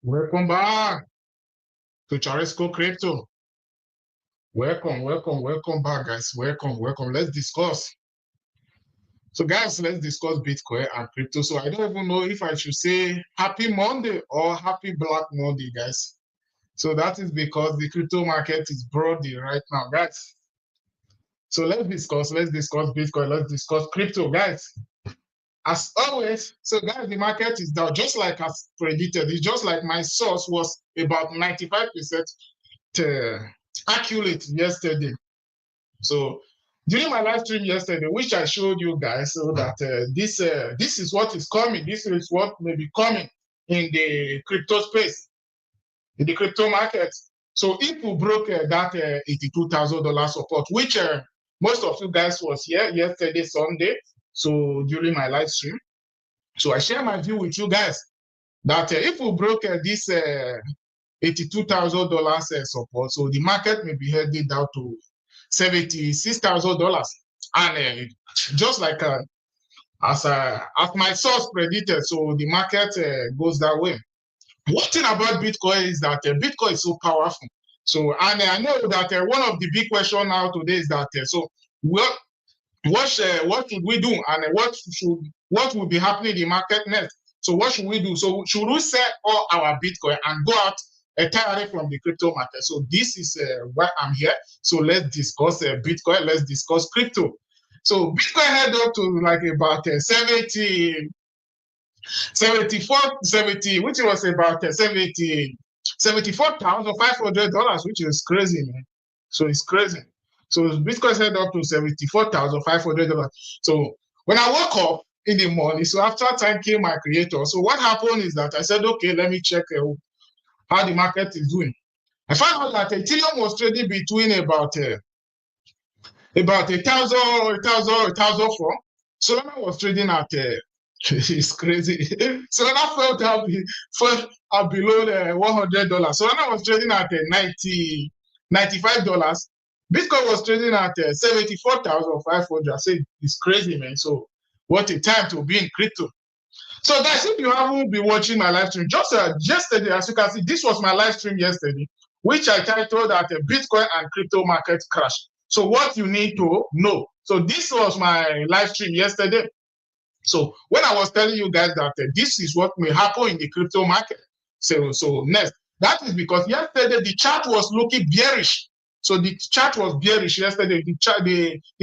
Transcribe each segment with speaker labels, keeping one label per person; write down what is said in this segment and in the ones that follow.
Speaker 1: Welcome back to Charisco Crypto. Welcome back, guys. Welcome. Let's discuss. So, guys, let's discuss Bitcoin and crypto. So, I don't even know if I should say Happy Monday or Happy Black Monday, guys. So, that is because the crypto market is broadly right now, guys. So, let's discuss Bitcoin. Let's discuss crypto, guys. As always, so guys, the market is down, just like as predicted. It's just like my source was about 95% accurate yesterday. So during my live stream yesterday, which I showed you guys, so that this is what is coming. This is what may be coming in the crypto space, in the crypto market. So if we broke that $82,000 support, which most of you guys was here yesterday, Sunday, so during my live stream, so I share my view with you guys that if we broke this $82,000 support, so the market may be heading down to $76,000, and just like as my source predicted, so the market goes that way. One thing about Bitcoin is that Bitcoin is so powerful. So, and I know that one of the big questions now today is that so what should we do, and what will be happening in the market next? So what should we do? So should we sell all our Bitcoin and go out entirely from the crypto market? So this is why I'm here. So let's discuss Bitcoin. Let's discuss crypto. So Bitcoin head up to like about 70, which was about $74,500, which is crazy, man. So it's crazy. So Bitcoin head up to $74,500. So when I woke up in the morning, so after thanking my creator, so what happened is that I said, okay, let me check how the market is doing. I found out that Ethereum was trading between about 1,004. Solana was trading at it's crazy. Solana fell down below $100. Solana was trading at $95. Bitcoin was trading at 74,500. I said, it's crazy, man. So what a time to be in crypto. So guys, if you haven't been watching my live stream, just yesterday, as you can see, this was my live stream yesterday, which I titled that Bitcoin and crypto market crash. So what you need to know. So this was my live stream yesterday. So when I was telling you guys that this is what may happen in the crypto market. So next, that is because yesterday the chart was looking bearish. So the chart was bearish yesterday. The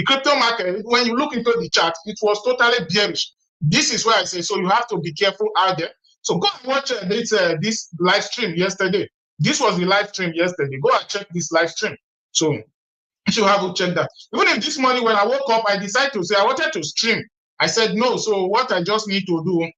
Speaker 1: crypto market, when you look into the chart, it was totally bearish. This is why I say, so you have to be careful out there. So go and watch this live stream yesterday. This was the live stream yesterday. Go and check this live stream. So you should have to check that. Even if this morning when I woke up, I decided to say I wanted to stream. I said no. So what I just need to do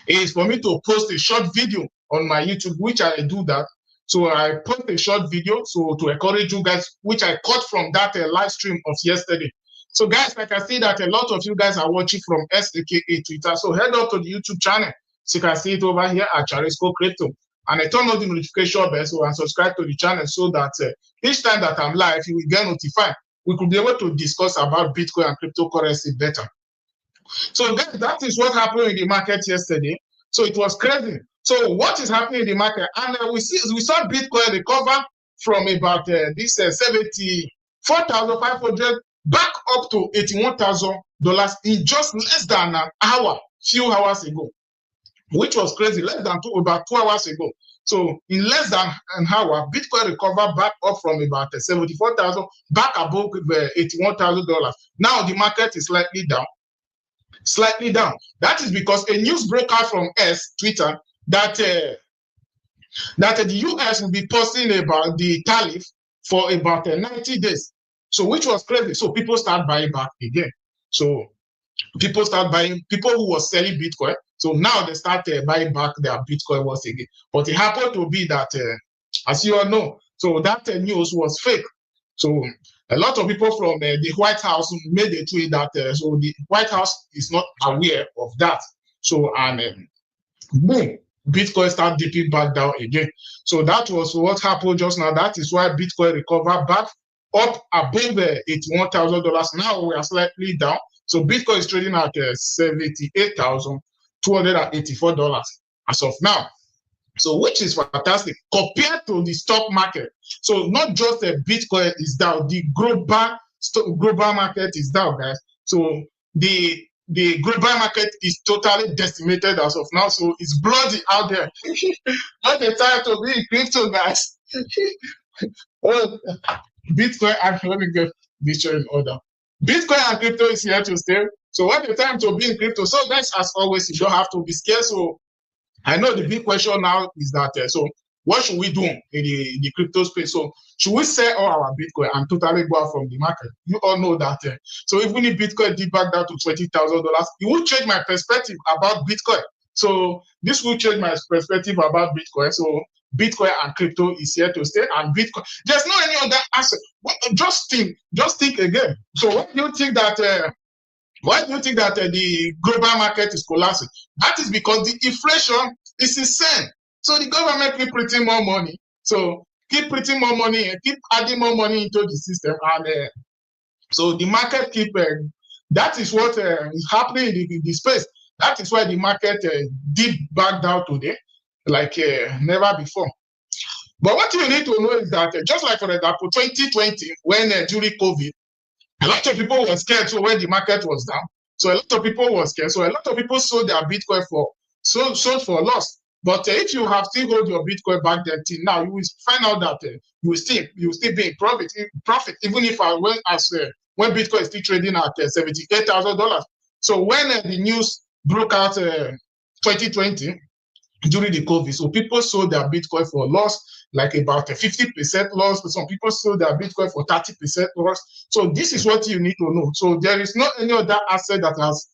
Speaker 1: is for me to post a short video on my YouTube, which I do that. So I post a short video so to encourage you guys, which I cut from that live stream of yesterday. So guys, like I see that a lot of you guys are watching from SAKA Twitter. So head up to the YouTube channel. So you can see it over here at Charisco Crypto. And I turn on the notification bell so and subscribe to the channel so that each time that I'm live, you will get notified. We could be able to discuss about Bitcoin and cryptocurrency better. So that is what happened in the market yesterday. So it was crazy. So what is happening in the market? And we saw Bitcoin recover from about this 74,500 back up to $81,000 in just less than an hour, few hours ago, which was crazy. About 2 hours ago. So in less than an hour, Bitcoin recovered back up from about 74,000 back above $81,000. Now the market is slightly down. That is because a news broke out from Twitter that the US will be posting about the tariff for about 90 days. So which was crazy. So people start buying back again. So people who were selling Bitcoin. So now they start buying back their Bitcoin once again. But it happened to be that, as you all know, so that news was fake. So a lot of people from the White House made a tweet that so the White House is not aware of that. So and boom, Bitcoin started dipping back down again. So that was what happened just now. That is why Bitcoin recovered back up above $81,000. Now we are slightly down. So Bitcoin is trading at $78,284 as of now. So which is fantastic compared to the stock market. So not just the Bitcoin is down, the global market is down, guys. So the global market is totally decimated as of now. So it's bloody out there. Not the time to be in crypto, guys. Oh, Bitcoin and let me get this in order. Bitcoin and crypto is here to stay. So what the time to be in crypto? So guys, as always, you don't have to be scared. So I know the big question now is that, so what should we do in the crypto space? So should we sell all our Bitcoin and totally go out from the market? You all know that. So even if Bitcoin did back down to $20,000, it will change my perspective about Bitcoin. So this will change my perspective about Bitcoin. So Bitcoin and crypto is here to stay. And Bitcoin, there's no any other asset. Just think again. So what do you think that? Why do you think that the global market is collapsing? That is because the inflation is insane. So the government keep printing more money. So keep printing more money and keep adding more money into the system. And so the market keep, that is what is happening in the space. That is why the market dip back down today, like never before. But what you need to know is that just like, for example, 2020, when during COVID, a lot of people were scared. So when the market was down, so a lot of people were scared. So a lot of people sold their Bitcoin sold for loss. But if you have still hold your Bitcoin back then till now, you will find out that you will still be in profit, even if when Bitcoin is still trading at $78,000. So when the news broke out 2020 during the COVID, so people sold their Bitcoin for loss, like about a 50% loss. But some people sold their Bitcoin for 30% loss. So this is what you need to know. So there is not any other asset that has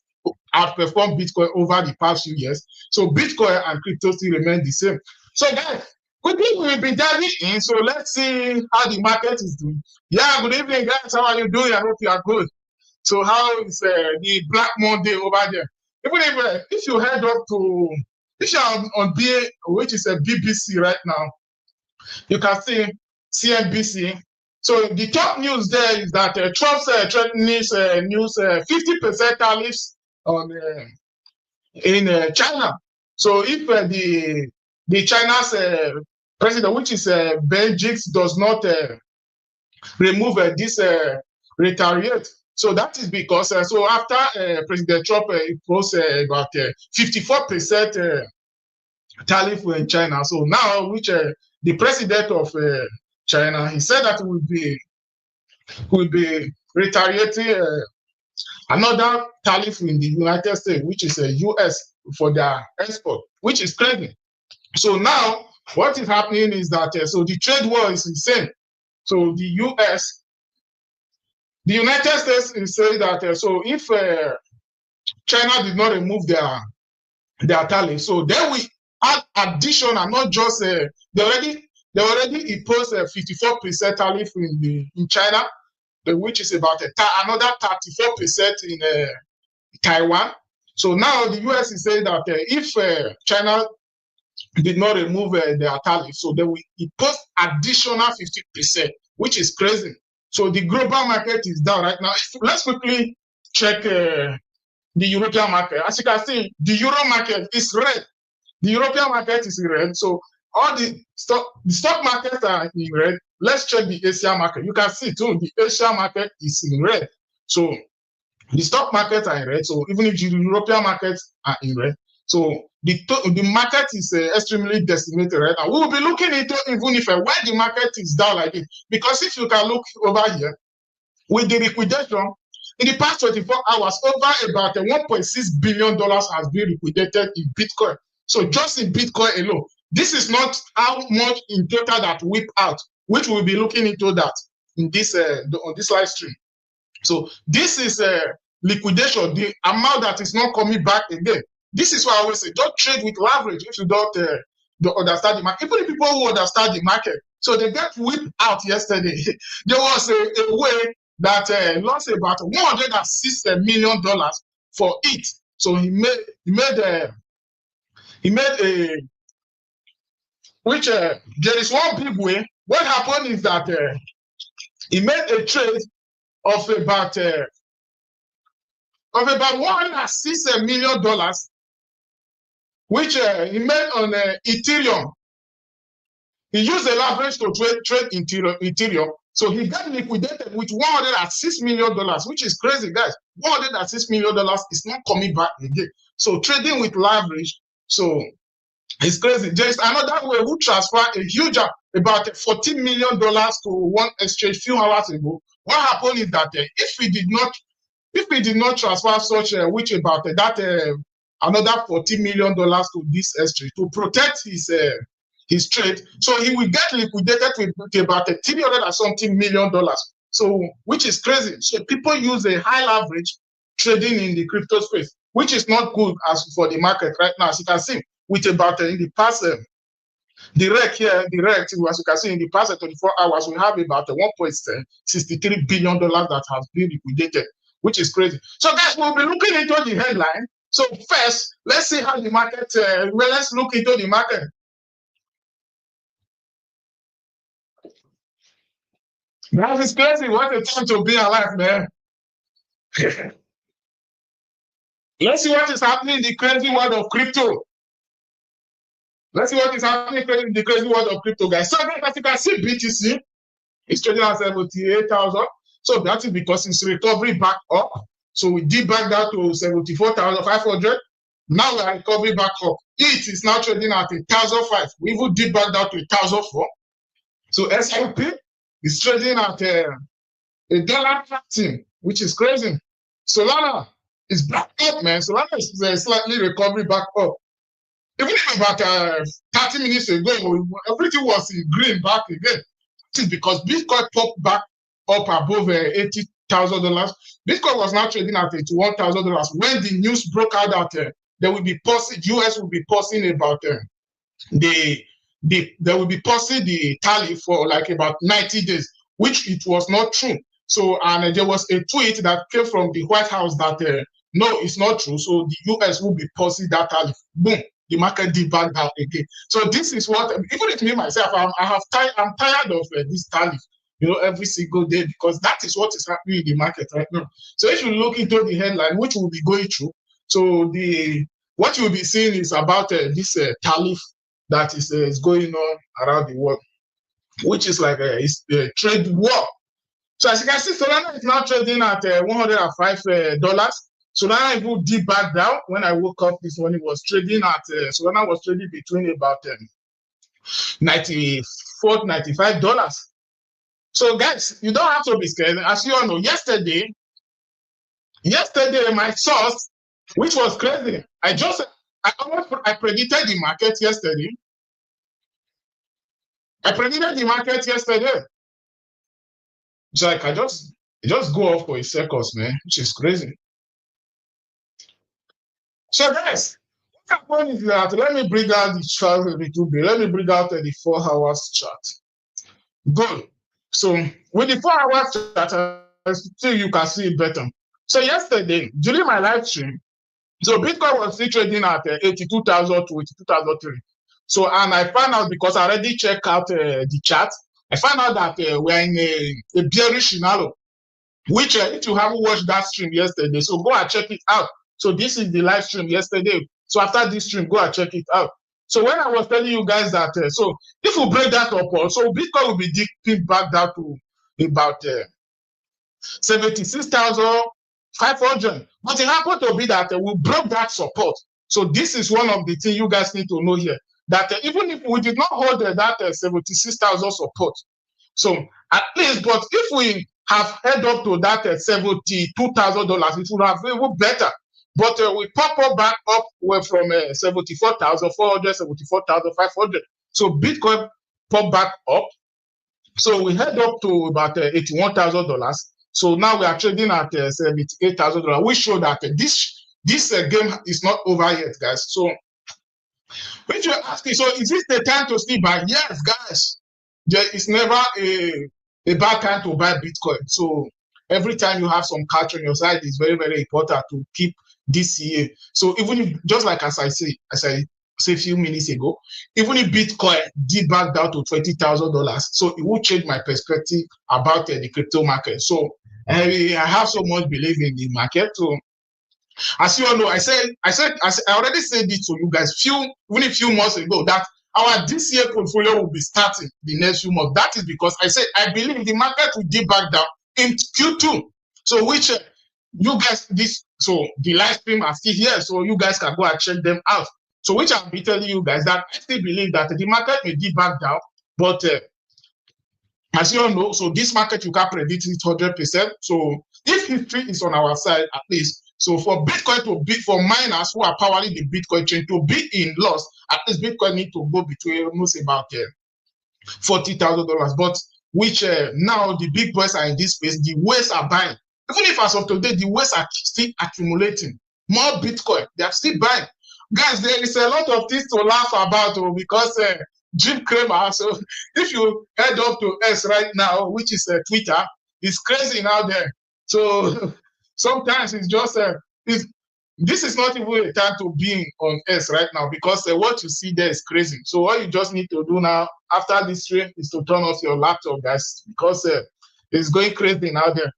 Speaker 1: outperformed Bitcoin over the past few years. So Bitcoin and crypto still remain the same. So guys, quickly we'll be diving in. So let's see how the market is doing. Yeah, good evening, guys. How are you doing? I hope you are good. So how is the Black Monday over there? Even if you head up to, if you're on BA, which is a BBC right now, you can see CNBC. So the top news there is that Trump's threatening news 50% tariffs on in China. So if the China's president, which is Beijing, does not remove this retaliate. So that is because so after President Trump imposed about 54% tariff in China. So now, which the president of China, he said that will be retaliating another tariff in the United States, which is a US for their export, which is crazy. So now, what is happening is that so the trade war is insane. So the United States is saying that so if China did not remove their tariff, so then we add additional, not just they already imposed a 54% tariff in China, which is about another 34% in Taiwan. So now the US is saying that if China did not remove their tariff, so they will impose additional 50%, which is crazy. So the global market is down right now. Let's quickly check the European market. As you can see, the Euro market is red. The European market is in red. So all the stock markets are in red. Let's check the Asian market. You can see too, the Asian market is in red. So the stock markets are in red. So even if the European markets are in red, so the market is extremely decimated right now. We will be looking into even if why the market is down like this. Because if you can look over here, with the liquidation, in the past 24 hours, over about $1.6 billion has been liquidated in Bitcoin. So just in Bitcoin alone, this is not how much in total that whip out, which we'll be looking into that in this on this live stream. So this is liquidation, the amount that is not coming back again. This is why I always say, don't trade with leverage if you don't understand the market. Even the people who understand the market, so they got whipped out yesterday. There was a way that lost about $106 million for it. So he made a which there is one big way. What happened is that he made a trade of about $106 million, which he made on Ethereum. He used the leverage to trade Ethereum. So he got liquidated with $106 million, which is crazy, guys. $106 million is not coming back again. So trading with leverage, so it's crazy. There's another way who transferred a huge about $14 million to one exchange few hours ago. What happened is that if we did not transfer such which about that another $14 million to this exchange to protect his trade, so he will get liquidated with about $300 and something million. So which is crazy. So people use a high leverage trading in the crypto space, which is not good as for the market right now. As you can see, with about in the past the rec here, as you can see, in the past 24 hours, we have about $1.63 billion that has been liquidated, which is crazy. So guys, we'll be looking into the headline. So first, let's see how the market, well, let's look into the market. That is crazy. What a time to be alive, man. Let's see what is happening in the crazy world of crypto. Let's see what is happening in the crazy world of crypto, guys. So as you can see, BTC is trading at 78,000. So that is because it's recovery back up. So we did back that to 74,500. Now we are recovering back up. It is now trading at 1,005. We even did back that to 1,004. So S&P is trading at $1.13, which is crazy. Solana is back up, man. Solana is slightly recovery back up. Even about 30 minutes ago, everything was in green back again. This is because Bitcoin popped back up above $80,000. Bitcoin was now trading at $81,000 when the news broke out that there will be pausing, US will be pausing about there will be pausing the tally for like about 90 days, which it was not true. So, and there was a tweet that came from the White House that no, it's not true. So the US will be pausing that tally. Boom. The market did back down again. So this is what, even if me myself, I'm tired of this tally, every single day, because that is what is happening in the market right now. So if you look into the headline, which we'll be going through, so what you'll be seeing is about this tariff that is going on around the world, which is like it's a trade war. So as you can see, Solana is now trading at $105. Solana even did back down. When I woke up this morning, was trading at Solana was trading between about $94, $95. So guys, you don't have to be scared. As you all know, yesterday my source, which was crazy, I predicted the market yesterday. I predicted the market yesterday. It's like I just go off for a second, man, which is crazy. So guys, what happened is that, let me bring out the chart a little bit. Let me bring out the 4 hours chart. Good. So with the 4 hours chart, still you can see it better. So yesterday, during my live stream, so Bitcoin was still trading at 82,000 to 82,003. So, and I found out, because I already checked out the chart, I found out that we're in a bearish scenario, which if you haven't watched that stream yesterday, so go and check it out. So this is the live stream yesterday. So after this stream, go and check it out. So when I was telling you guys that, so if we break that up, so Bitcoin will be dipping back down to about 76,500. But it happened to be that we broke that support. So this is one of the things you guys need to know here, that even if we did not hold that 76,000 support, so at least, but if we have head up to that $72,000, it would have been even better. But we pop up back up from 74,400, 74,500. So Bitcoin pop back up. So we head up to about $81,000. So now we are trading at $78,000. We show that this game is not over yet, guys. So when you ask me, so is this the time to still buy? Yes, guys. There is never a bad time to buy Bitcoin. So every time you have some cash on your side, it's very, very important to keep this year. So even if, just like as I say a few minutes ago, even if Bitcoin did back down to $20,000, so it will change my perspective about the crypto market. So I have so much belief in the market. So as you all know, I already said this to you guys even a few months ago, that our this year portfolio will be starting the next few months. That is because I said I believe the market will dip back down in Q2. So which you guys so the live stream are still here, so you guys can go and check them out. So which I'll be telling you guys that I still believe that the market may dip back down, but as you all know, so this market you can't predict it 100%. So if history is on our side, at least, so for Bitcoin to be, for miners who are powering the Bitcoin chain to be in loss, at least Bitcoin need to go between almost about $40,000. But which now the big boys are in this space, the whales are buying. Even if as of today, the whales are still accumulating more Bitcoin, they are still buying. Guys, there is a lot of things to laugh about because Jim Cramer. So if you head up to us right now, which is Twitter, it's crazy out there. So sometimes it's just this is not even a time to be on S right now because what you see there is crazy. So what you just need to do now after this stream is to turn off your laptop, guys, because it's going crazy out there.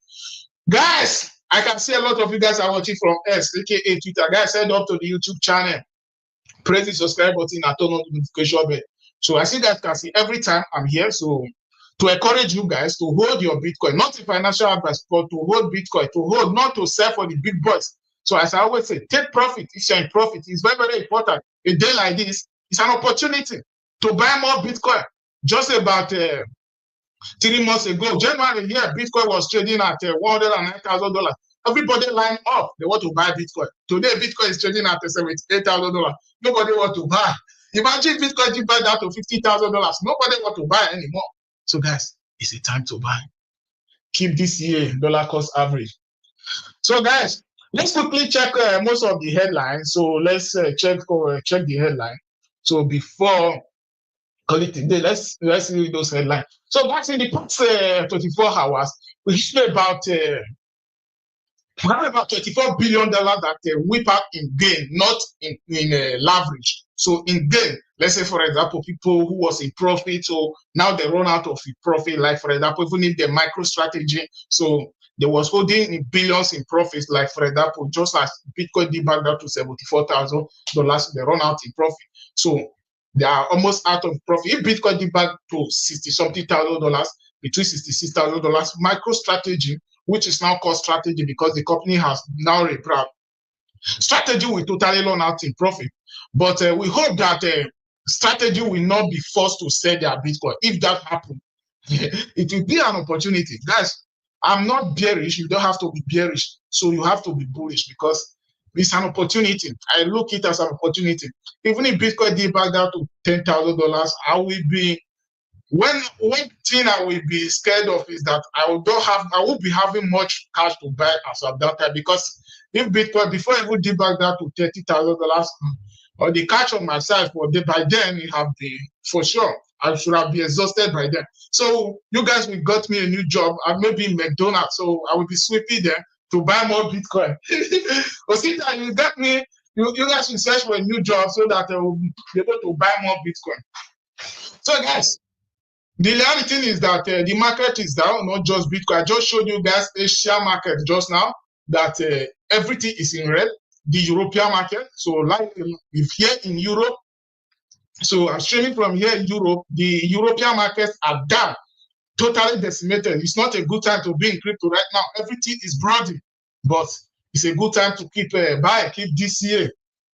Speaker 1: Guys, I can see a lot of you guys are watching from S, aka Twitter. Guys, head up to the YouTube channel, press the subscribe button and turn on the notification bell. So as you guys can see, every time I'm here, so to encourage you guys to hold your Bitcoin, not a financial advice, but to hold Bitcoin, to hold, not to sell for the big boys. So as I always say, take profit. If you're in profit, it's very, very important. A day like this, it's an opportunity to buy more Bitcoin. Just about 3 months ago, January here, Bitcoin was trading at $109,000. Everybody lined up. They want to buy Bitcoin. Today, Bitcoin is trading at $78,000. Nobody want to buy. Imagine Bitcoin did buy that to $50,000. Nobody want to buy anymore. So guys, it's a time to buy. Keep this year dollar cost average. So guys, let's quickly check most of the headlines. So let's check the headline. So before call it today, let's read those headlines. So guys, in the past 24 hours, we heard about $24 billion that whip out in gain, not in leverage. So in gain, let's say for example, people who was in profit, so now they run out of profit. Like for example, even if the micro strategy, so they was holding in billions in profits. Like for example, just as Bitcoin did back down to $74,000, they run out in profit. So they are almost out of profit. If Bitcoin did back to $60-something thousand, between $66,000, micro strategy, which is now called strategy because the company has now rebranded. Strategy will totally run out in profit. But we hope that strategy will not be forced to sell their Bitcoin. If that happens, it will be an opportunity. Guys, I'm not bearish. You don't have to be bearish. So you have to be bullish because it's an opportunity. I look it as an opportunity. Even if Bitcoin did back down to $10,000, I will be one thing I will be scared of is that I will be having much cash to buy as of that time, because if Bitcoin before I would dip back down to $30,000 or the cash on my side by then it have been for sure. I should have been exhausted by then. So you guys will got me a new job. I may be in McDonald's, so I will be sweeping there to buy more Bitcoin. Osita, you got me. You guys will search for a new job so that I will be able to buy more Bitcoin. So guys, the reality is that the market is down, not just Bitcoin. I just showed you guys a share market just now that everything is in red. The European market, so like if here in Europe, so I'm streaming from here in Europe, the European markets are down, totally decimated. It's not a good time to be in crypto right now. Everything is broadening, but it's a good time to keep buying, keep DCA,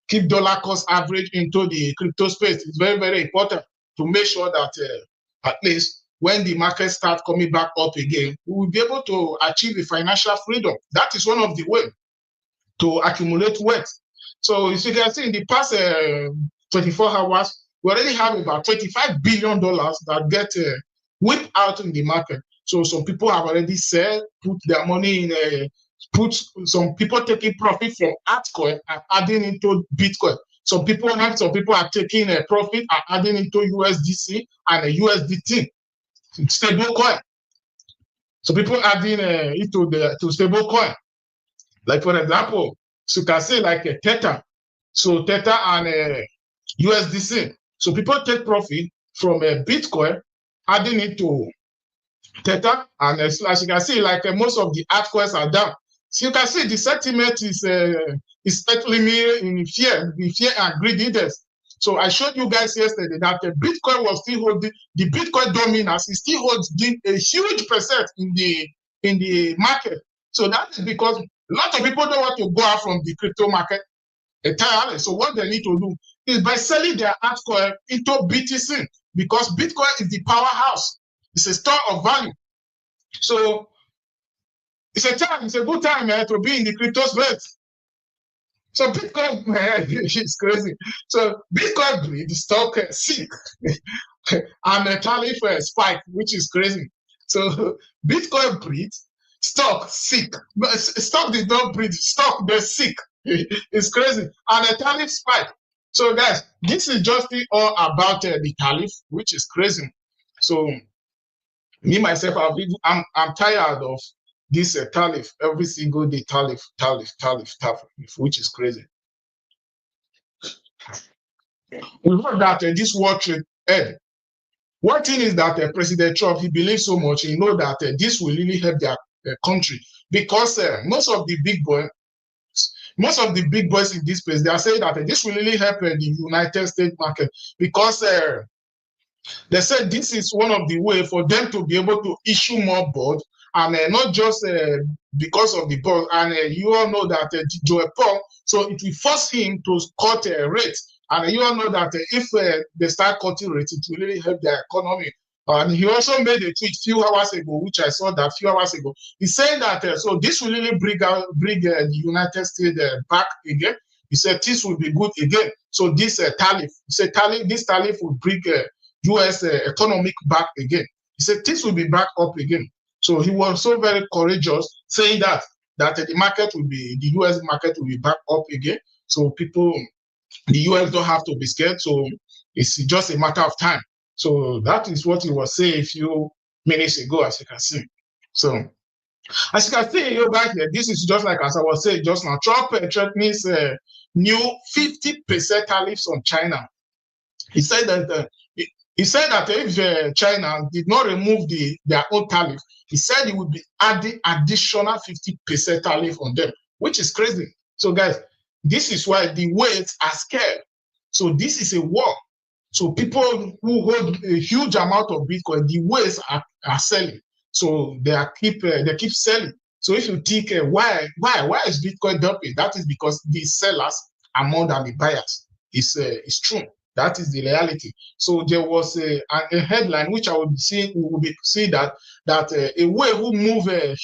Speaker 1: keep dollar cost average into the crypto space. It's very, very important to make sure that at least when the market starts coming back up again, we will be able to achieve a financial freedom. That is one of the ways to accumulate wealth. So as you can see, in the past 24 hours, we already have about $25 billion that get whipped out in the market. So some people have already put their money in, some people taking profit from altcoin and adding into Bitcoin. Some people are taking a profit and adding into USDC and a USDT stable coin. So people adding into to stable coin. Like for example, so you can say like a Theta. So Theta and USDC. So people take profit from Bitcoin, adding it to Theta, and as you can see, like most of the altcoins are down. So you can see the sentiment is actually in fear and greed index. So I showed you guys yesterday that the Bitcoin was still holding, the Bitcoin dominance, it still holds a huge percent in the market. So that is because a lot of people don't want to go out from the crypto market entirely. So what they need to do is by selling their altcoin into BTC, because Bitcoin is the powerhouse. It's a store of value. So it's a good time to be in the crypto space. So Bitcoin, it's crazy. So Bitcoin breed, stock sick, and a tariff spike, which is crazy. So Bitcoin breed, stock sick. Stock did not breed, stock they're sick. It's crazy. And a tariff spike. So guys, this is just all about the tariff, which is crazy. So me myself, I'm tired of this tariff, every single day tariff, which is crazy. We heard that this World Trade Ed. One thing is that President Trump, he believes so much, he knows that this will really help their country, because most of the big boys in this place, they are saying that this will really help the United States market, because they said this is one of the way for them to be able to issue more bonds, and not just because of the bond. And you all know that Joe Paul, so it will force him to cut rates. And you all know that if they start cutting rates, it will really help their economy. And he also made a tweet few hours ago, which I saw that few hours ago. He said that so this will really bring the United States back again. He said this will be good again. So this tariff, he said this tariff will bring U.S. Economic back again. He said this will be back up again. So he was so very courageous, saying that the market will be, the U.S. market will be back up again. So people, the U.S. don't have to be scared. So it's just a matter of time. So that is what he was saying a few minutes ago, as you can see. So as you can see, you guys, this is just like as I was saying just now. Trump threatens new 50% tariffs on China. He said that if China did not remove their own tariff, he said it would be adding additional 50% tariff on them, which is crazy. So guys, this is why the whales are scared. So this is a war. So people who hold a huge amount of Bitcoin, the whales are selling. So they keep selling. So if you think why is Bitcoin dumping? That is because the sellers are more than the buyers. It's true. That is the reality. So there was a headline which I would see. We will be see that a whale who moved a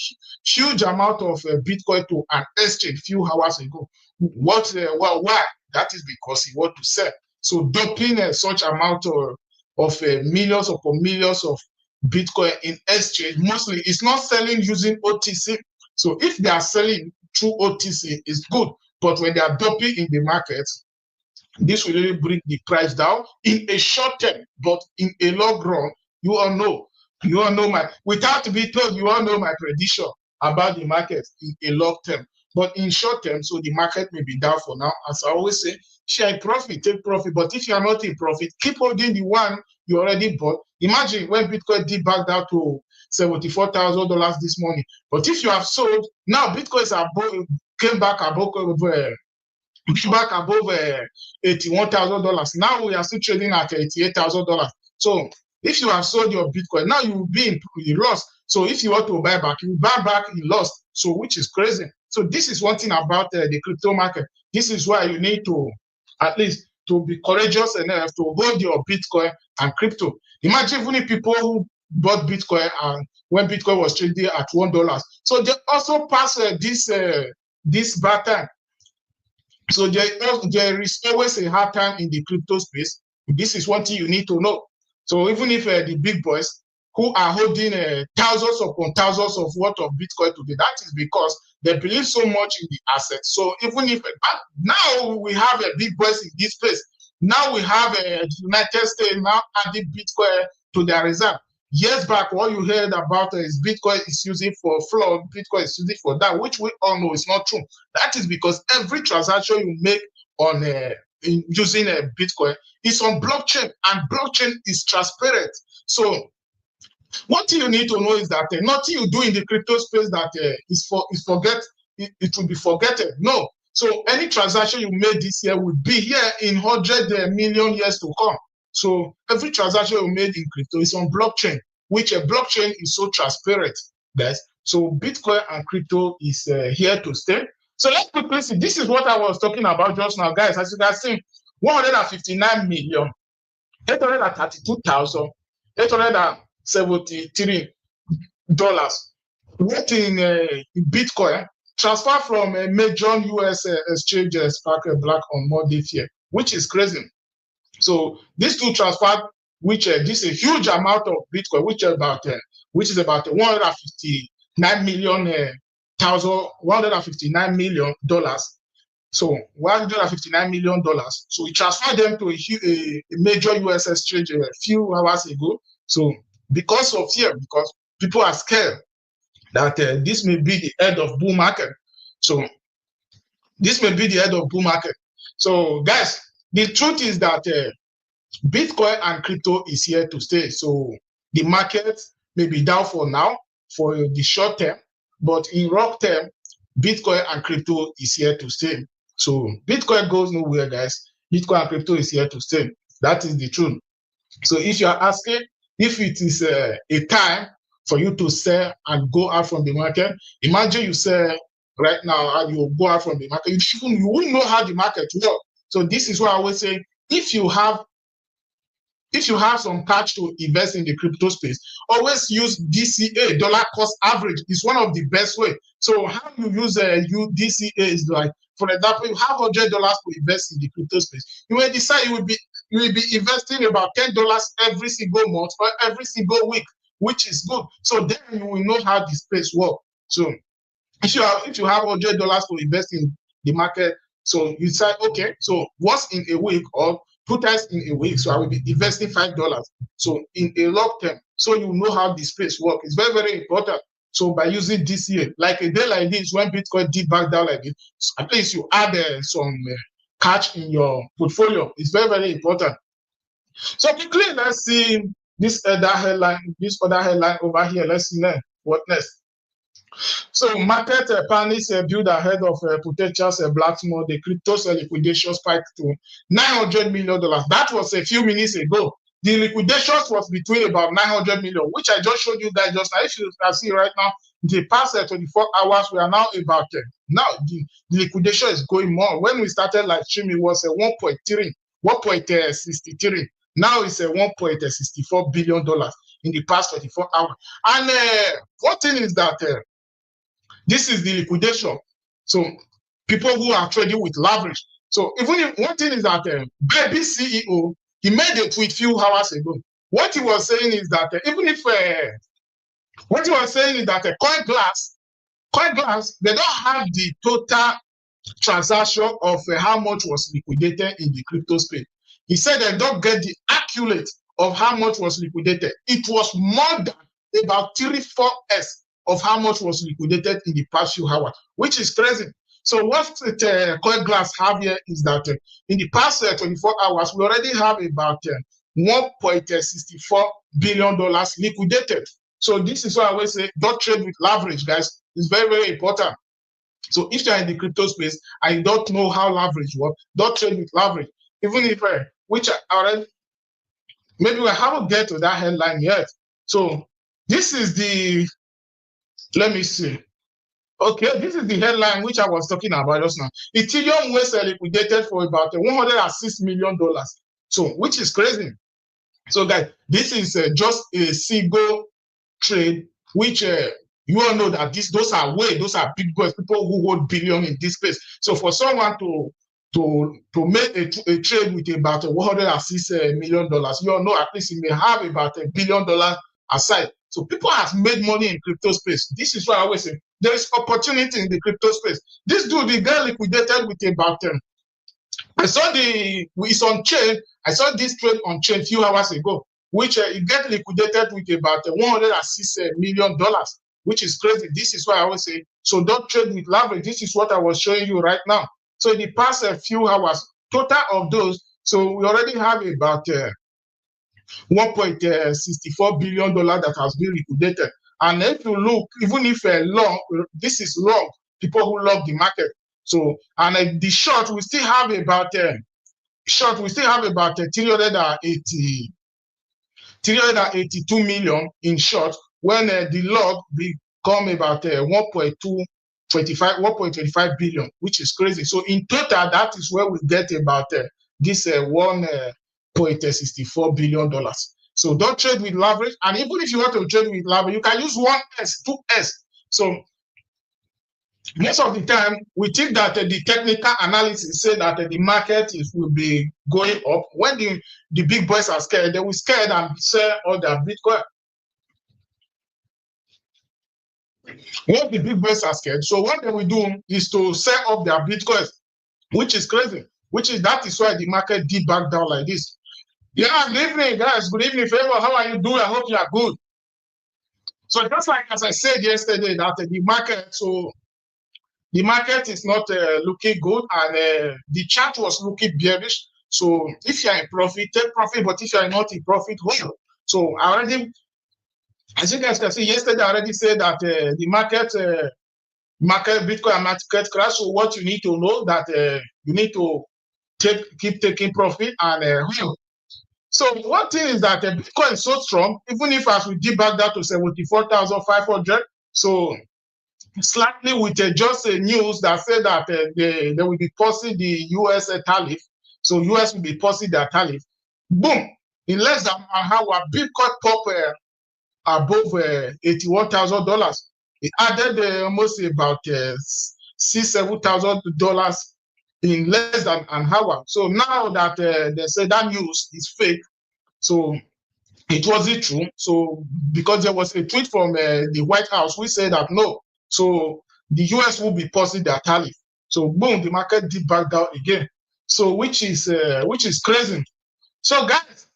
Speaker 1: huge amount of Bitcoin to an exchange a few hours ago. Why? That is because he wants to sell. So dumping such amount of millions upon millions of Bitcoin in exchange, mostly it's not selling using OTC. So if they are selling through OTC, it's good. But when they are dumping in the market, this will really bring the price down in a short term. But in a long run, you all know without to be told, you all know my prediction about the market in a long term. But in short term, so the market may be down for now. As I always say, share profit, take profit. But if you are not in profit, keep holding the one you already bought. Imagine when Bitcoin did back down to $74,000 this morning. But if you have sold, now Bitcoins came back above $81,000. Now we are still trading at $88,000. So if you have sold your Bitcoin, now you will be in loss. So if you want to buy back, you buy back in loss. So which is crazy. So this is one thing about the crypto market. This is why you need to at least to be courageous enough to hold your Bitcoin and crypto. Imagine even if people who bought Bitcoin and when Bitcoin was trading at $1, so they also pass this bad time. So there is always a hard time in the crypto space. This is one thing you need to know. So even if the big boys who are holding thousands upon thousands of worth of Bitcoin today, that is because they believe so much in the asset. So even if now we have big boys in this place, now we have the United States now adding Bitcoin to their reserve. Years back, what you heard about is Bitcoin is using for fraud, Bitcoin is using for that, which we all know is not true. That is because every transaction you make on using a Bitcoin is on blockchain, and blockchain is transparent. So what you need to know is that nothing you do in the crypto space that it will be forgotten. No. So any transaction you made this year will be here in 100 million years to come. So every transaction you made in crypto is on blockchain, which a blockchain is so transparent, guys. So Bitcoin and crypto is here to stay. So let's quickly see. This is what I was talking about just now, guys. As you can see, 159,832,873 dollars. What in Bitcoin transferred from a major US exchange Spark Black on Monday here, which is crazy. So these two transferred, which this is a huge amount of Bitcoin, which is about 159 million $159 million. So $159 million. So we transferred them to a major US exchange a few hours ago. So because people are scared that this may be the end of bull market. So this may be the end of bull market. So guys, the truth is that Bitcoin and crypto is here to stay. So the market may be down for now, for the short term, but in long term, Bitcoin and crypto is here to stay. So Bitcoin goes nowhere, guys. Bitcoin and crypto is here to stay. That is the truth. So if you are asking if it is a time for you to sell and go out from the market, imagine you sell right now and you go out from the market. You won't know how the market works. So this is why I always say, if you have some cash to invest in the crypto space, always use DCA, dollar cost average. It's one of the best way. So how you use DCA is like, for example, you have $100 to invest in the crypto space. You may decide you will be investing about $10 every single month or every single week, which is good. So then you will know how the space works. So if you have $100 to invest in the market, so you say, okay, so once in a week or 2 times in a week, so I will be investing $5. So in a long term, so you know how the space works. It's very, very important. So by using DCA, like a day like this, when Bitcoin did back down like this, at least you add some cash in your portfolio. It's very, very important. So quickly, let's see this other headline over here. Let's see what next. So market panics build ahead of potential Blackmore. The crypto liquidation spiked to $900 million. That was a few minutes ago. The liquidations was between about 900 million, which I just showed you guys just now. If you can see right now, the past 24 hours, we are now about now the liquidation is going more. When we started live streaming, it was 1.63. Now it's $1.64 billion in the past 24 hours. And one thing is that this is the liquidation. So people who are trading with leverage. So even if one thing is that BYBIT CEO, he made a tweet few hours ago. What he was saying is that CoinGlass, they don't have the total transaction of how much was liquidated in the crypto space. He said they don't get the accurate of how much was liquidated. It was more than about 3-4x of how much was liquidated in the past few hours, which is crazy. So what CoinGlass have here is that in the past 24 hours, we already have about $1.64 billion liquidated. So this is why I always say, don't trade with leverage, guys. It's very, very important. So if you're in the crypto space and you don't know how leverage works, don't trade with leverage. Even if, which I already, maybe we haven't get to that headline yet. So this is the, let me see. Okay, this is the headline which I was talking about just now. Ethereum was liquidated for about $106 million. So, which is crazy. So, guys, this is just a single trade, which you all know that those are big boys, people who hold billion in this space. So, for someone to make a trade with about $106 million, you all know at least he may have about $1 billion aside. So people have made money in crypto space. This is why I always say there is opportunity in the crypto space. This dude, the guy liquidated with about I saw it's on chain. I saw this trade on chain a few hours ago, which it get liquidated with about $106 million, which is crazy. This is why I always say, so don't trade with leverage. This is what I was showing you right now. So in the past few hours, total of those, so we already have about $1.64 billion that has been liquidated. And if you look, even if long, this is long, people who love the market. So, and the short, we still have about 382 million in short, when the log become about 1.25 billion, which is crazy. So in total, that is where we get about this $1.64 billion. So don't trade with leverage. And even if you want to trade with leverage, you can use 1S, 2S. So most of the time, we think that the technical analysis say that the market will be going up. When the big boys are scared, they will scared and sell all their Bitcoin. When the big boys are scared, so what they will do is to sell off their Bitcoins, which is crazy. That is why the market did back down like this. Yeah, good evening, guys. Good evening, Favor. How are you doing? I hope you are good. So just like as I said yesterday, that the market is not looking good, and the chart was looking bearish. So if you are in profit, take profit. But if you are not in profit, well. So I already, as you guys can see, yesterday I already said that the market Bitcoin market crash. So what you need to know that you need to keep taking profit and well. So one thing is that Bitcoin is so strong, even if as we dip back down to 74,500. So slightly with just a news that said that they will be posting the US tariff. So US will be posting their tariff. Boom! In less than an hour, Bitcoin pop above $81,000. It added almost about $7,000 in less than an hour. So now that they say that news is fake, so it wasn't true. So because there was a tweet from the White House, we said that no. So the US will be posting their tariff. So boom, the market did back down again. So which is crazy. So guys,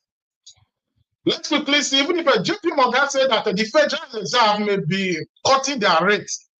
Speaker 1: let's quickly see. Even if JP Morgan said that the Federal Reserve may be cutting their rates,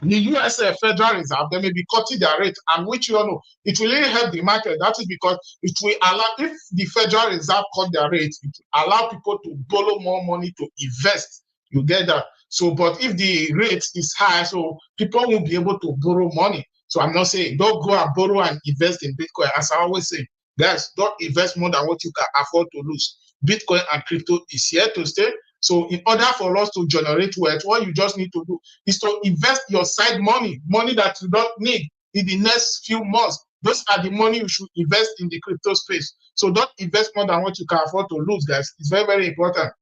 Speaker 1: the US Federal Reserve, they may be cutting their rate, and which you all know, it will really help the market. That is because it will allow, if the Federal Reserve cut their rate, it will allow people to borrow more money to invest. You get that? So, but if the rate is high, so people won't be able to borrow money. So I'm not saying don't go and borrow and invest in Bitcoin. As I always say, guys, don't invest more than what you can afford to lose. Bitcoin and crypto is here to stay. So in order for us to generate wealth, what you just need to do is to invest your side money that you don't need in the next few months. Those are the money you should invest in the crypto space. So don't invest more than what you can afford to lose, guys. It's very, very important.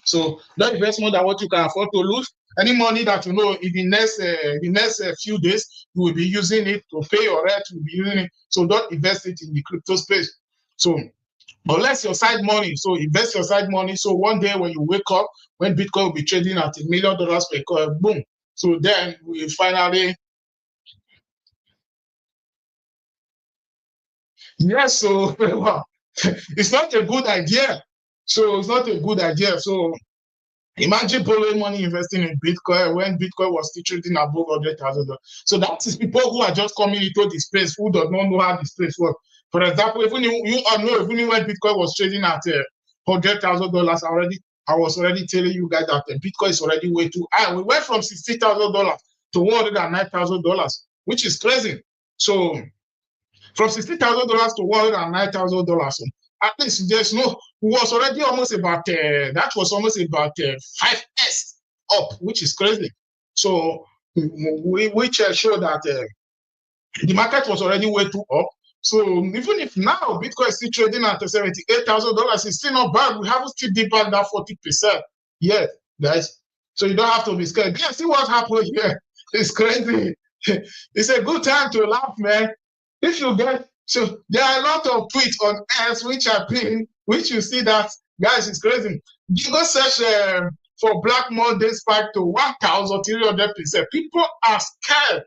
Speaker 1: So don't invest more than what you can afford to lose. Any money that you know in the next few days, you will be using it to pay your rent, you will be using it. So don't invest it in the crypto space. So unless your side money, so invest your side money. So one day when you wake up, when Bitcoin will be trading at $1 million per coin, boom. So then we finally, yes. So well, it's not a good idea. So it's not a good idea. So imagine borrowing money, investing in Bitcoin when Bitcoin was still trading above $100,000. So that is people who are just coming into the space who do not know how the space works. For example, even you all know, even when Bitcoin was trading at $100,000 I was already telling you guys that Bitcoin is already way too high. We went from $60,000 to $109,000, which is crazy. So from $60,000 to $109,000. At least there's no, was already almost about, that was almost about 5x up, which is crazy. So, which show that the market was already way too up. So, even if now Bitcoin is still trading at $78,000, it's still not bad. We haven't still dipped back that 40%. Yeah, guys. So, you don't have to be scared. Yeah, see what happened here. It's crazy. It's a good time to laugh, man. If you get, so there are a lot of tweets on X which are pinned, which you see that, guys, it's crazy. You go search for Black Monday spike to 1,300%. People are scared.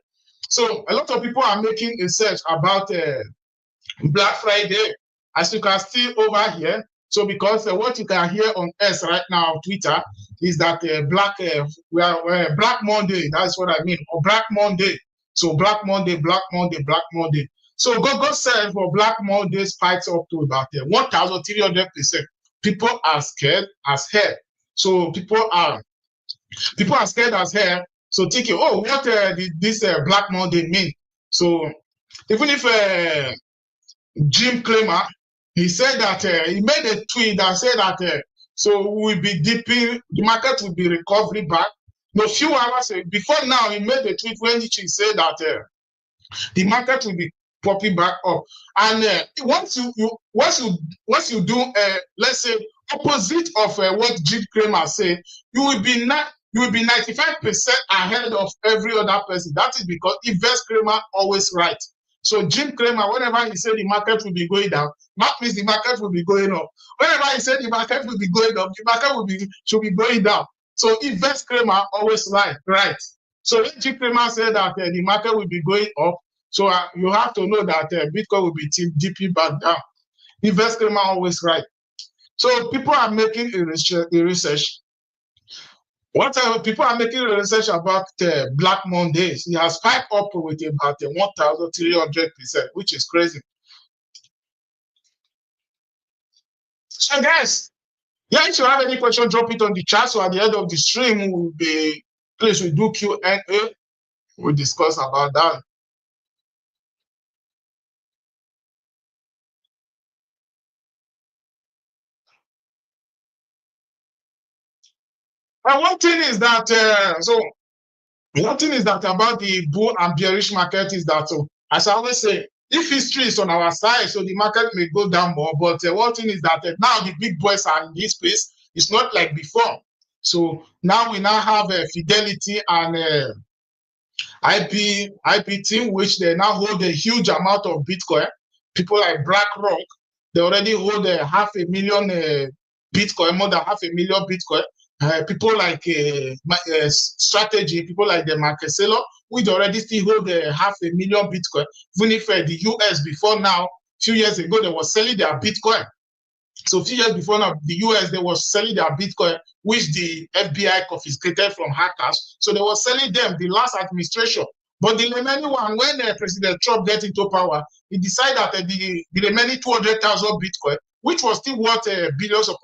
Speaker 1: So a lot of people are making a search about Black Friday, as you can see over here. So because what you can hear on X right now, Twitter, is that Black Monday, that's what I mean, or Black Monday. So Black Monday, Black Monday, Black Monday. So go search for Black Monday spikes up to about 1,300%. People are scared as hell. So people are scared as hell. So thinking, oh, what did this Black Monday mean? So even if Jim Cramer, he said that he made a tweet that said that so we'll be dipping, the market will be recovering back. No, few hours before now, he made a tweet when he said that the market will be popping back up. And once you do let's say opposite of what Jim Cramer said, you will be 95% ahead of every other person. That is because Invest Cramer always right. So Jim Cramer, whenever he said the market will be going down, that means the market will be going up. Whenever he said the market will be going up, the market should be going down. So Invest Cramer always right. So when Jim Cramer said that the market will be going up, so you have to know that Bitcoin will be dipping back down. Invest Cramer always right. So people are making a research. People are making a research about Black Mondays. It has spiked up with about 1,300%, which is crazy. So guys, yeah, if you have any question, drop it on the chat. So at the end of the stream, we'll do Q&A. We'll discuss about that. And one thing is that about the bull and bearish market is that, so as I always say, if history is on our side, so the market may go down more. But one thing is that now the big boys are in this space. It's not like before. So now we now have Fidelity and IP team, which they now hold a huge amount of Bitcoin. People like BlackRock, they already hold 500,000 Bitcoin, more than 500,000 Bitcoin. People like Strategy, people like the Marqueselo, which already still hold 500,000 Bitcoin. Even if the US before now, a few years ago, they were selling their Bitcoin. So a few years before now, the US, they were selling their Bitcoin, which the FBI confiscated from hackers. So they were selling them the last administration. But the remaining one, when President Trump get into power, he decided that the remaining 200,000 Bitcoin, which was still worth billions of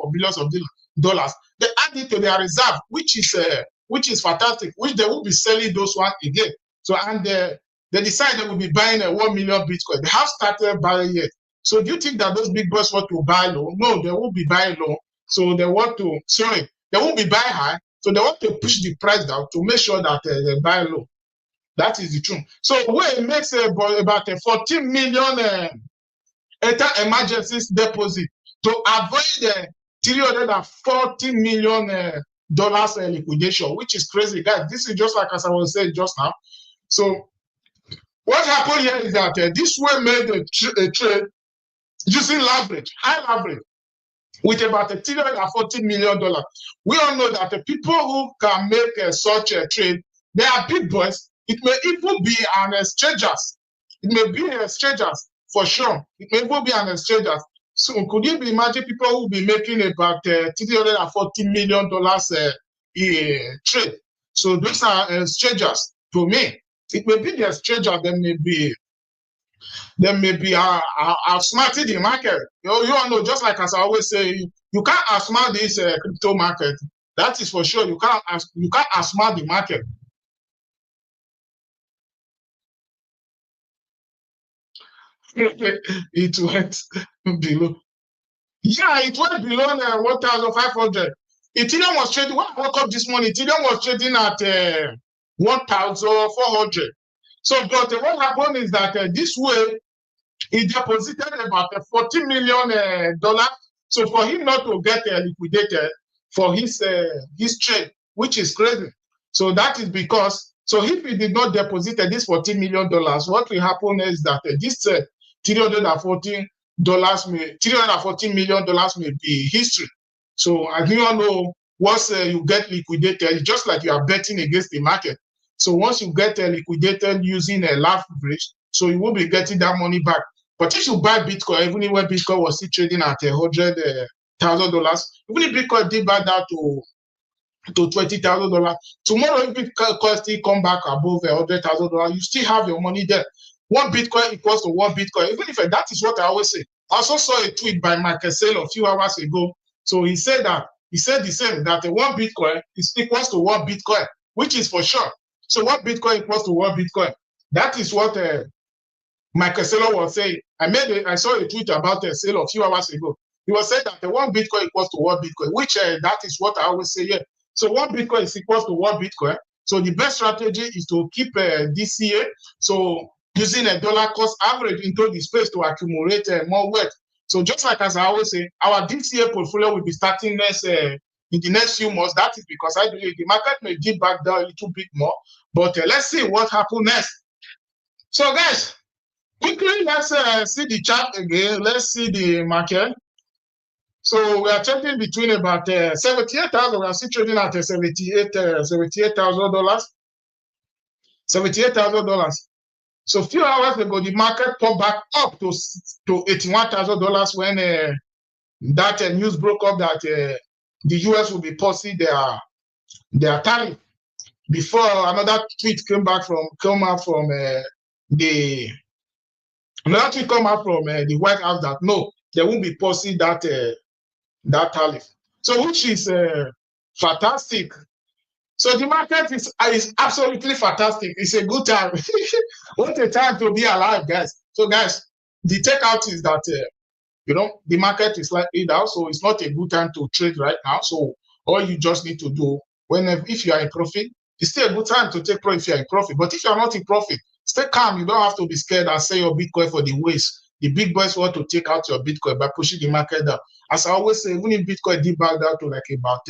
Speaker 1: dollars, they add it to their reserve, which is fantastic, which they will be selling those ones again. So and they decide they will be buying 1 million Bitcoin. They have started buying it. So do you think that those big boys want to buy low? No, they won't be buying low. So they won't be buying high. So they want to push the price down to make sure that they buy low. That is the truth. So where it makes about 14 million emergencies deposit to avoid $340 million liquidation, which is crazy, guys. This is just like as I was saying just now. So what happened here is that this way made a trade using high leverage, with about $340 million. We all know that the people who can make such a trade, they are big boys. It may even be an strangers. It may be strangers for sure. It may even be an strangers. So could you imagine people who will be making about $340 million trade? So those are strangers to me. It may be the strangers. They may be outsmarting the market. You all know, just like as I always say, you can't outsmart this crypto market. That is for sure. You can't outsmart the market. It went below. Yeah, it went below 1,500. Ethereum was trading, when I woke up this morning, Ethereum was trading at 1,400. So, but what happened is that this way, he deposited about $40 million. So for him not to get liquidated for his trade, which is crazy. So that is because, so if he did not deposit this $40 million, what will happen is that this $340 million may be history. So as you all know, once you get liquidated, just like you are betting against the market. So once you get liquidated using a leverage, so you will be getting that money back. But if you buy Bitcoin, even when Bitcoin was still trading at $100,000, even if Bitcoin did back down to $20,000, tomorrow if Bitcoin still come back above $100,000, you still have your money there. One Bitcoin equals to one Bitcoin. Even if that is what I always say. I also saw a tweet by Marqueselo a few hours ago. So he said the same, that one Bitcoin is equals to one Bitcoin, which is for sure. So one Bitcoin equals to one Bitcoin. That is what Michael Saylor was saying, I saw a tweet about a sale a few hours ago. He was saying that the 1 Bitcoin equals to 1 Bitcoin, which that is what I always say, yeah. So 1 Bitcoin is equals to 1 Bitcoin. So the best strategy is to keep DCA. So using a dollar cost average into the space to accumulate more wealth. So just like as I always say, our DCA portfolio will be starting in the next few months. That is because I believe the market may dip back down a little bit more. But let's see what happens next. So guys, quickly, let's see the chart again. Let's see the market. So we are trading between about 78,000. We are still trading at $78,000. $78,000. So a few hours ago, the market popped back up to $81,000 when that news broke up that the US will be posting their tariff. Before another tweet came out from the White House that no, they won't be posting that tariff. So which is fantastic. So the market is absolutely fantastic. It's a good time. What a time to be alive, guys. So guys, the takeout is that the market is slightly down, so it's not a good time to trade right now. So all you just need to do, if you are in profit, it's still a good time to take profit if you are in profit. But if you are not in profit, stay calm. You don't have to be scared and sell your Bitcoin for the waste. The big boys want to take out your Bitcoin by pushing the market down. As I always say, even if Bitcoin did back down to like about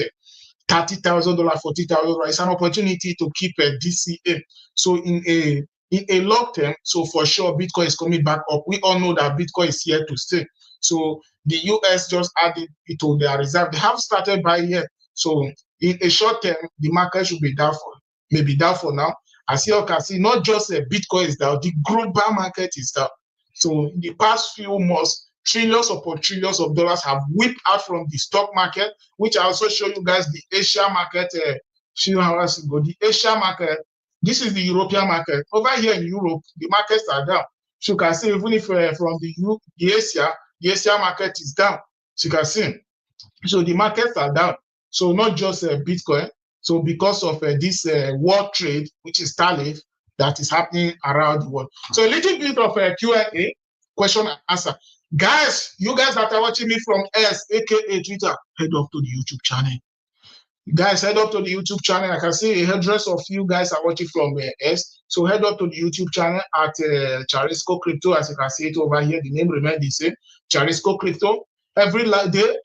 Speaker 1: $30,000, $40,000, it's an opportunity to keep a DCA. So in a long term, so for sure, Bitcoin is coming back up. We all know that Bitcoin is here to stay. So the US just added it to their reserve. They have started buying yet. So in a short term, the market should be down for now. As you can see, not just Bitcoin is down, the global market is down. So in the past few months, trillions upon trillions of dollars have whipped out from the stock market, which I also show you guys the Asia market a few hours ago. The Asia market, this is the European market. Over here in Europe, the markets are down. So you can see even if from the Asia market is down. So you can see. So the markets are down. So not just Bitcoin. So because of this world trade, which is tariff, that is happening around the world. So a little bit of a Q&A, question and answer. Guys, you guys that are watching me from S, aka Twitter, head up to the YouTube channel. Guys, head up to the YouTube channel. I can see a hundreds of you guys are watching from S. So head up to the YouTube channel at Charisco Crypto. As you can see it over here, the name remains the same, Charisco Crypto. Every day,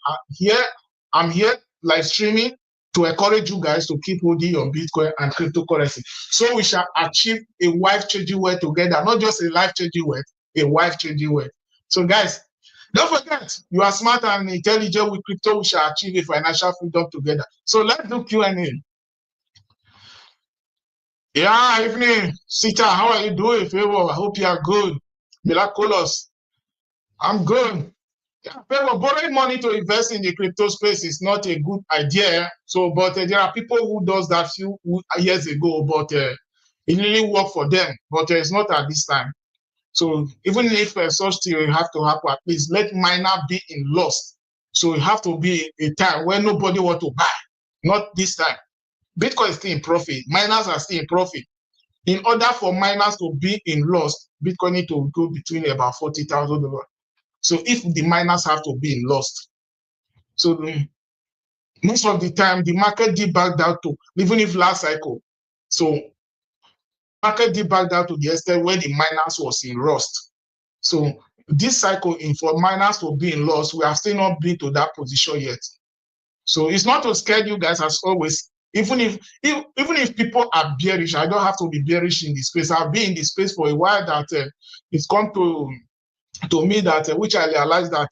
Speaker 1: I'm here live streaming to encourage you guys to keep holding your Bitcoin and cryptocurrency. So we shall achieve a life-changing wealth together, not just a life-changing wealth, a life-changing wealth. So guys, don't forget, you are smart and intelligent with crypto. We shall achieve a financial freedom together. So let's do Q&A. Yeah, evening. Sita, how are you doing, Favor? I hope you are good. Miraculous. I'm good. Yeah, Favor, borrowing money to invest in the crypto space is not a good idea. So, but there are people who does that few years ago, but it really worked for them. But it's not at this time. So even if such thing have to happen, at least let miner be in loss. So it have to be a time when nobody want to buy. Not this time. Bitcoin is still in profit. Miners are still in profit. In order for miners to be in loss, Bitcoin need to go between about $40,000. So if the miners have to be in loss, so most of the time the market did back down to, even if last cycle, so market did back down to the extent where the miners was in rust. So this cycle, for miners to be in loss, we have still not been to that position yet. So it's not to scare you guys as always. Even if people are bearish, I don't have to be bearish in this space. I've been in this space for a while that it's come to me that which I realized that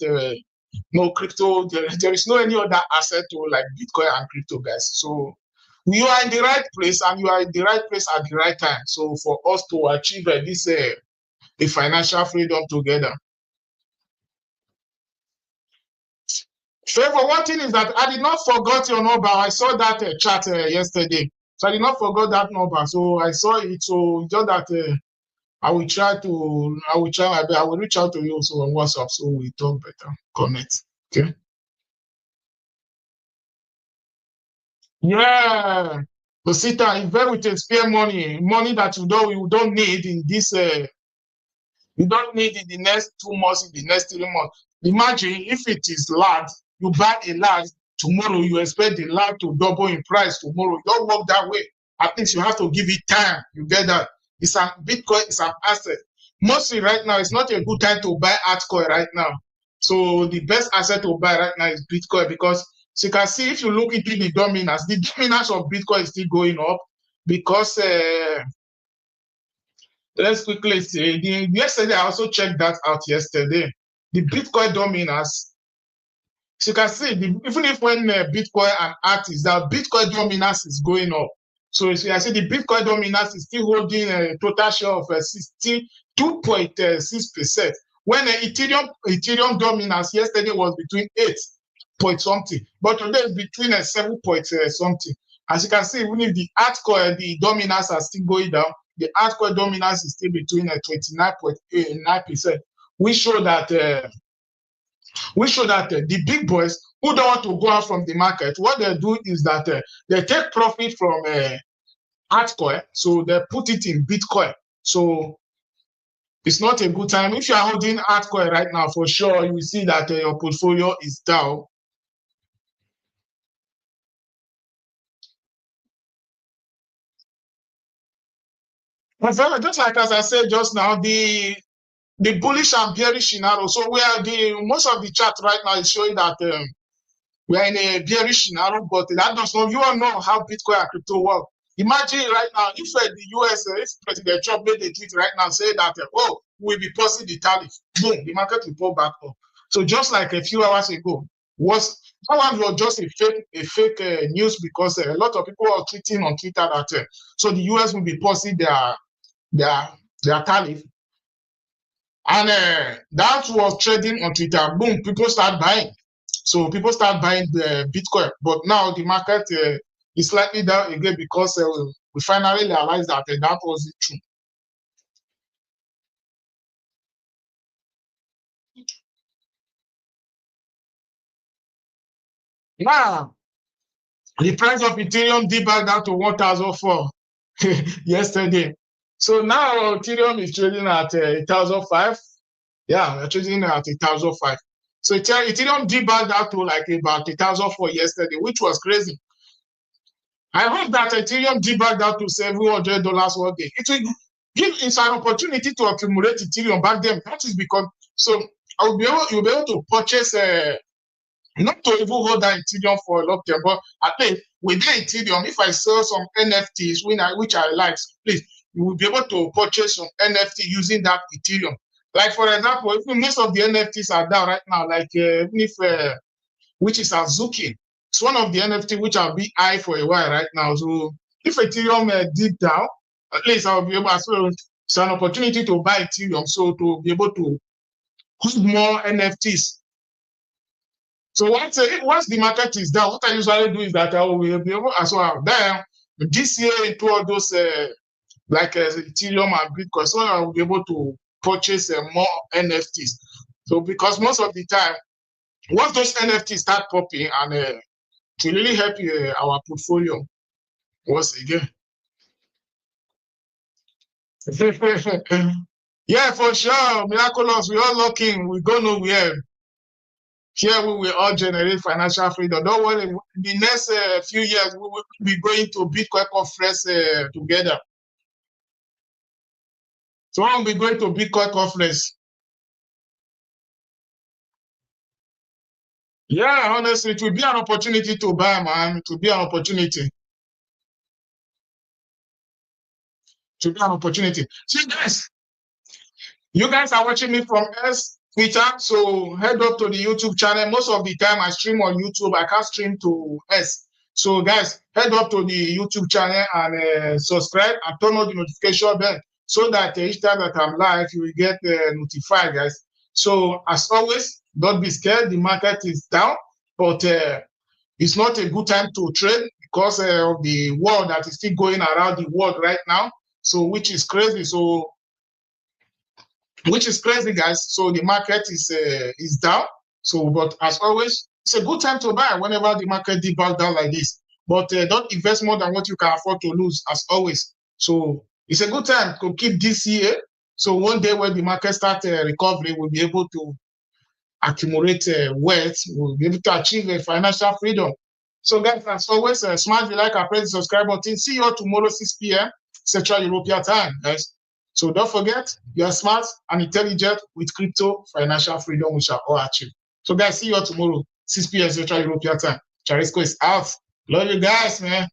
Speaker 1: no crypto, there is no any other asset to like Bitcoin and crypto, guys. So you are in the right place and you are in the right place at the right time. So for us to achieve this a financial freedom together. Favor, one thing is that I did not forget your number. I saw that chat yesterday. So I did not forget that number. So I saw it. So just that I will reach out to you also on WhatsApp so we talk better, connect. Okay. Yeah. But Sita, invest with spare money that you don't need in this You don't need it in the next 2 months, in the next 3 months. Imagine if it is land, you buy a land tomorrow, you expect the land to double in price tomorrow. Don't work that way. At least you have to give it time. You get that? It's an Bitcoin, it's an asset. Mostly right now, it's not a good time to buy altcoin right now. So the best asset to buy right now is Bitcoin because so you can see if you look into the dominance of Bitcoin is still going up because let's quickly see. Yesterday, I also checked that out yesterday. The Bitcoin dominance. So you can see, even if when Bitcoin and ART is down, Bitcoin dominance is going up. So you see, I see the Bitcoin dominance is still holding a total share of 62.6%. When Ethereum dominance yesterday was between 8 point something, but today it's between 7 point something. As you can see, even if the altcoin, the dominance are still going down, the altcoin dominance is still between 29.9%, which show that the big boys who don't want to go out from the market, what they do is that they take profit from altcoin, so they put it in Bitcoin. So it's not a good time. If you are holding altcoin right now, for sure, you will see that your portfolio is down. Just like as I said just now, the bullish and bearish scenario. So where most of the chart right now is showing that we are in a bearish scenario, but that does not, you all know how Bitcoin and crypto work. Imagine right now, if the US, if President Trump made a tweet right now, say that, oh, we'll be pausing the tariff, boom, the market will pull back up. So just like a few hours ago, that one was just a fake news because a lot of people are tweeting on Twitter that, so the US will be pausing their tariff. And that was trading on Twitter. Boom, people start buying. So people start buying the Bitcoin. But now the market is slightly down again because we finally realized that that wasn't true. Now, the price of Ethereum dipped back down to 1,004 yesterday. So now Ethereum is trading at 1,005. Yeah, we're trading at 1,005. So Ethereum dipped back down to like about 1,004 yesterday, which was crazy. I hope that Ethereum dip back down to $700 one day. It will give it's an opportunity to accumulate Ethereum back then. That is because so you'll be able to purchase not to even hold that Ethereum for a long time, but at least with that Ethereum, if I sell some NFTs which I like, please, you will be able to purchase some NFT using that Ethereum. Like for example, if most of the NFTs are down right now, like even if which is Azuki. It's one of the NFT which I'll be high for a while right now. So if Ethereum dip down, at least I'll be able as well. It's an opportunity to buy Ethereum, so to be able to hold more NFTs. So once the market is down, what I usually do is that I will be able as well. Then this year into all those like Ethereum and Bitcoin, so I will be able to purchase more NFTs. So because most of the time, once those NFTs start popping and to really help our portfolio once again. Yeah, for sure. Miraculous, we all looking, we go nowhere. Here we will all generate financial freedom. Don't worry, in the next few years, we will be going to Bitcoin conference together. So we'll be going to Bitcoin conference. Yeah, honestly, it will be an opportunity to buy, man. It will be an opportunity. To be an opportunity. See, guys, you guys are watching me from Twitter, so head up to the YouTube channel. Most of the time I stream on YouTube. I can't stream to S. So guys, head up to the YouTube channel and subscribe and turn on the notification bell so that each time that I'm live, you will get notified, guys. So as always, don't be scared. The market is down, but it's not a good time to trade because of the war that is still going around the world right now. So which is crazy. So which is crazy, guys. So the market is down. So, but as always, it's a good time to buy whenever the market dips down like this. But don't invest more than what you can afford to lose, as always. So it's a good time to keep this year So one day when the market starts recovering, we'll be able to accumulate wealth, we'll be able to achieve financial freedom. So guys, as always, smash the like and press the subscribe button. See you all tomorrow, 6 p.m. Central European time, guys. So don't forget, you are smart and intelligent with crypto, financial freedom we shall all achieve. So guys, see you all tomorrow, 6 p.m. Central European time. Charisco is out. Love you guys, man.